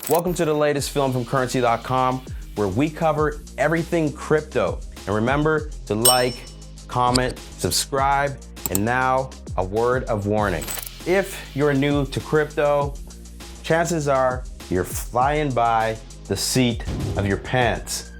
Welcome to the latest film from Currency.com, where we cover everything crypto. And remember to like, comment, subscribe, and now a word of warning. If you're new to crypto, chances are you're flying by the seat of your pants.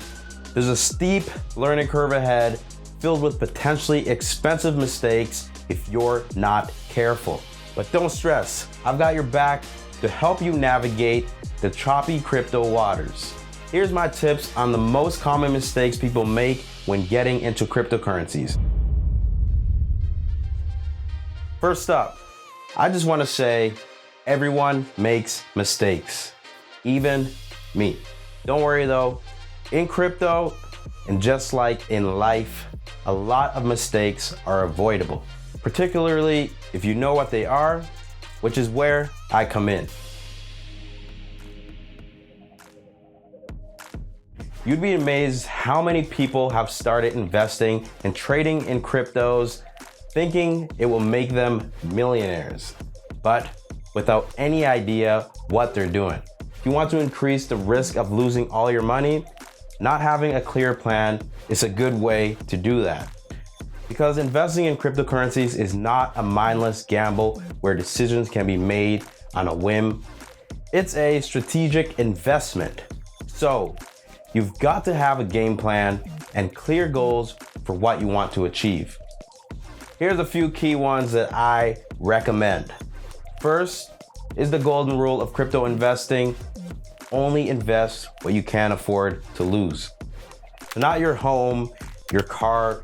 There's a steep learning curve ahead, filled with potentially expensive mistakes if you're not careful. But don't stress, I've got your back to help you navigate the choppy crypto waters. Here's my tips on the most common mistakes people make when getting into cryptocurrencies. First up, I just want to say everyone makes mistakes, even me. Don't worry though, in crypto, and just like in life, a lot of mistakes are avoidable, particularly if you know what they are, which is where I come in. You'd be amazed how many people have started investing and trading in cryptos thinking it will make them millionaires, but without any idea what they're doing. If you want to increase the risk of losing all your money, not having a clear plan is a good way to do that. Because investing in cryptocurrencies is not a mindless gamble where decisions can be made on a whim. It's a strategic investment. So, you've got to have a game plan and clear goals for what you want to achieve. Here's a few key ones that I recommend. First is the golden rule of crypto investing. Only invest what you can afford to lose. So not your home, your car,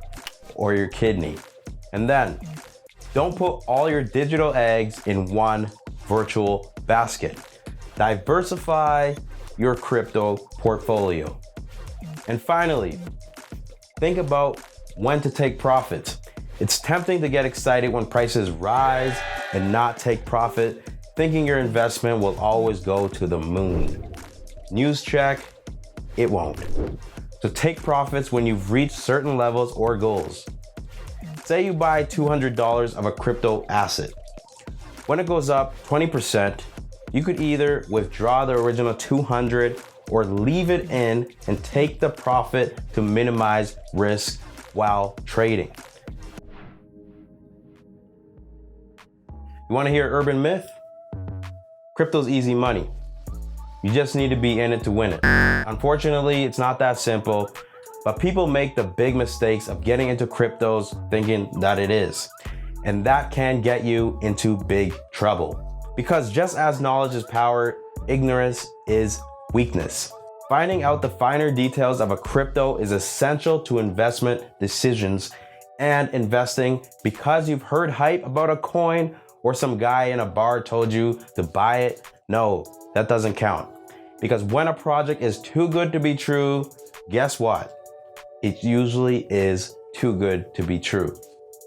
or your kidney. And then, don't put all your digital eggs in one virtual basket. Diversify your crypto portfolio. And finally, think about when to take profits. It's tempting to get excited when prices rise and not take profit, thinking your investment will always go to the moon. News check, it won't. So take profits when you've reached certain levels or goals. Say you buy $200 of a crypto asset. When it goes up 20%, you could either withdraw the original $200 or leave it in and take the profit to minimize risk while trading. You want to hear urban myth? Crypto's easy money. You just need to be in it to win it. Unfortunately, it's not that simple, but people make the big mistakes of getting into cryptos thinking that it is. And that can get you into big trouble. Because just as knowledge is power, ignorance is weakness. Finding out the finer details of a crypto is essential to investment decisions and investing. Because you've heard hype about a coin or some guy in a bar told you to buy it, no, that doesn't count. Because when a project is too good to be true, guess what? It usually is too good to be true.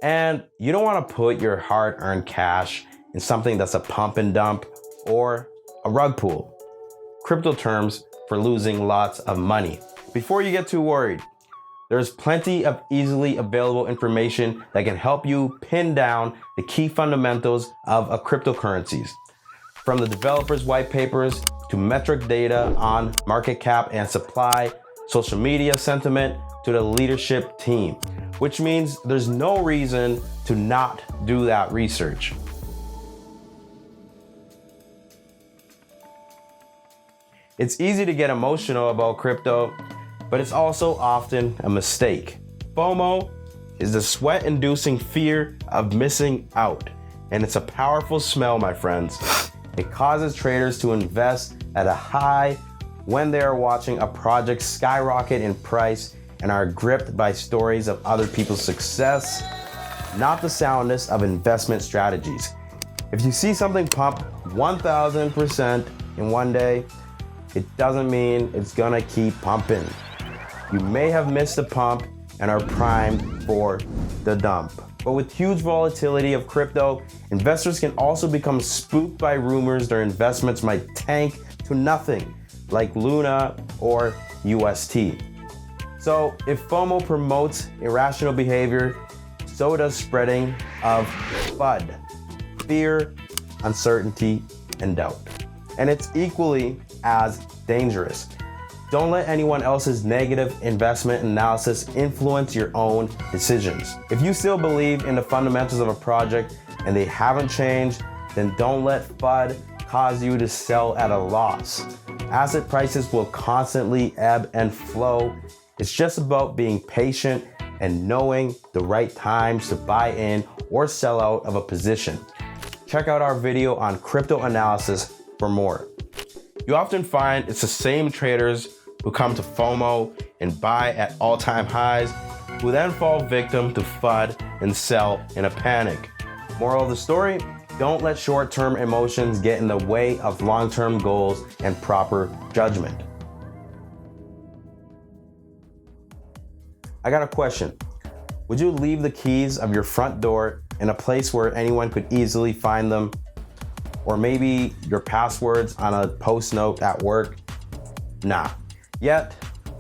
And you don't want to put your hard-earned cash in something that's a pump and dump or a rug pull. Crypto terms for losing lots of money. Before you get too worried, there's plenty of easily available information that can help you pin down the key fundamentals of a cryptocurrencies. From the developers' white papers to metric data on market cap and supply, social media sentiment to the leadership team, which means there's no reason to not do that research. It's easy to get emotional about crypto, but it's also often a mistake. FOMO is the sweat-inducing fear of missing out, and it's a powerful smell, my friends. It causes traders to invest at a high when they are watching a project skyrocket in price and are gripped by stories of other people's success, not the soundness of investment strategies. If you see something pump 1,000% in one day, it doesn't mean it's gonna keep pumping. You may have missed the pump and are primed for the dump. But with huge volatility of crypto, investors can also become spooked by rumors their investments might tank to nothing, like Luna or UST. So if FOMO promotes irrational behavior, so does spreading of FUD, fear, uncertainty, and doubt. And it's equally as dangerous. Don't let anyone else's negative investment analysis influence your own decisions. If you still believe in the fundamentals of a project and they haven't changed, then don't let FUD cause you to sell at a loss. Asset prices will constantly ebb and flow. It's just about being patient and knowing the right times to buy in or sell out of a position. Check out our video on crypto analysis for more. You often find it's the same traders who come to FOMO and buy at all-time highs, who then fall victim to FUD and sell in a panic. Moral of the story, don't let short-term emotions get in the way of long-term goals and proper judgment. I got a question. Would you leave the keys of your front door in a place where anyone could easily find them? Or maybe your passwords on a post note at work? Nah. Yet,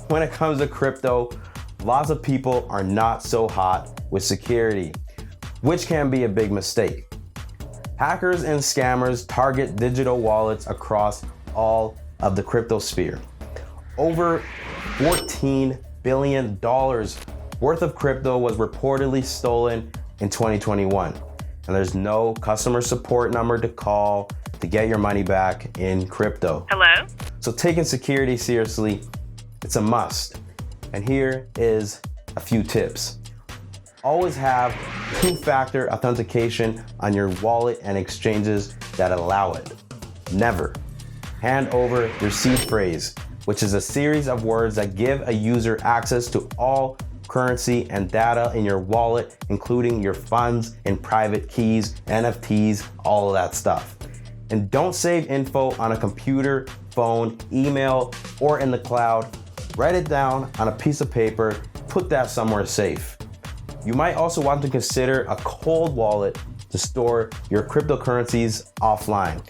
when it comes to crypto, lots of people are not so hot with security, which can be a big mistake. Hackers and scammers target digital wallets across all of the crypto sphere. Over $14 billion worth of crypto was reportedly stolen in 2021. And there's no customer support number to call to get your money back in crypto. Hello? So taking security seriously, it's a must. And here is a few tips. Always have two-factor authentication on your wallet and exchanges that allow it. Never hand over your seed phrase, which is a series of words that give a user access to all currency and data in your wallet, including your funds and private keys, NFTs, all of that stuff. And don't save info on a computer, phone, email, or in the cloud. Write it down on a piece of paper, put that somewhere safe. You might also want to consider a cold wallet to store your cryptocurrencies offline,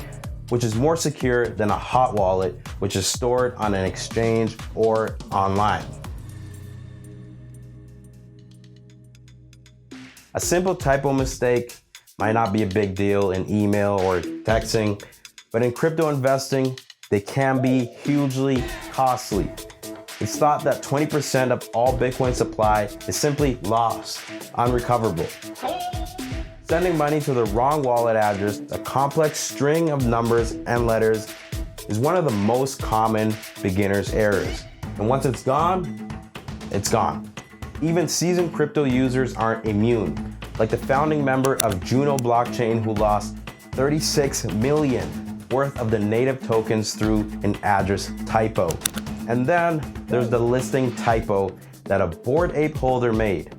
which is more secure than a hot wallet, which is stored on an exchange or online. A simple typo mistake might not be a big deal in email or texting, but in crypto investing, they can be hugely costly. It's thought that 20% of all Bitcoin supply is simply lost, unrecoverable. Sending money to the wrong wallet address, a complex string of numbers and letters, is one of the most common beginner's errors. And once it's gone, it's gone. Even seasoned crypto users aren't immune, like the founding member of Juno blockchain who lost 36 million worth of the native tokens through an address typo. And then there's the listing typo that a Bored Ape holder made.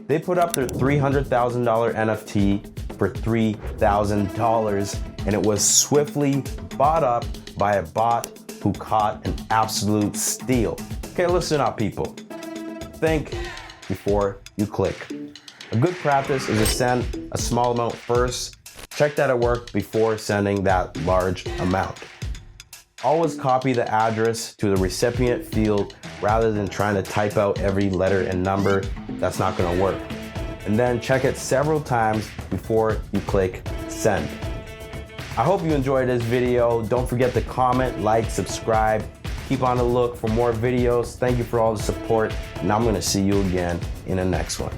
They put up their $300,000 NFT for $3,000, and it was swiftly bought up by a bot who caught an absolute steal. Okay, listen up, people. Think before you click. A good practice is to send a small amount first. Check that it worked before sending that large amount. Always copy the address to the recipient field rather than trying to type out every letter and number. That's not going to work. And then check it several times before you click send. I hope you enjoyed this video. Don't forget to comment, like, subscribe. Keep on the look for more videos. Thank you for all the support, and I'm going to see you again in the next one.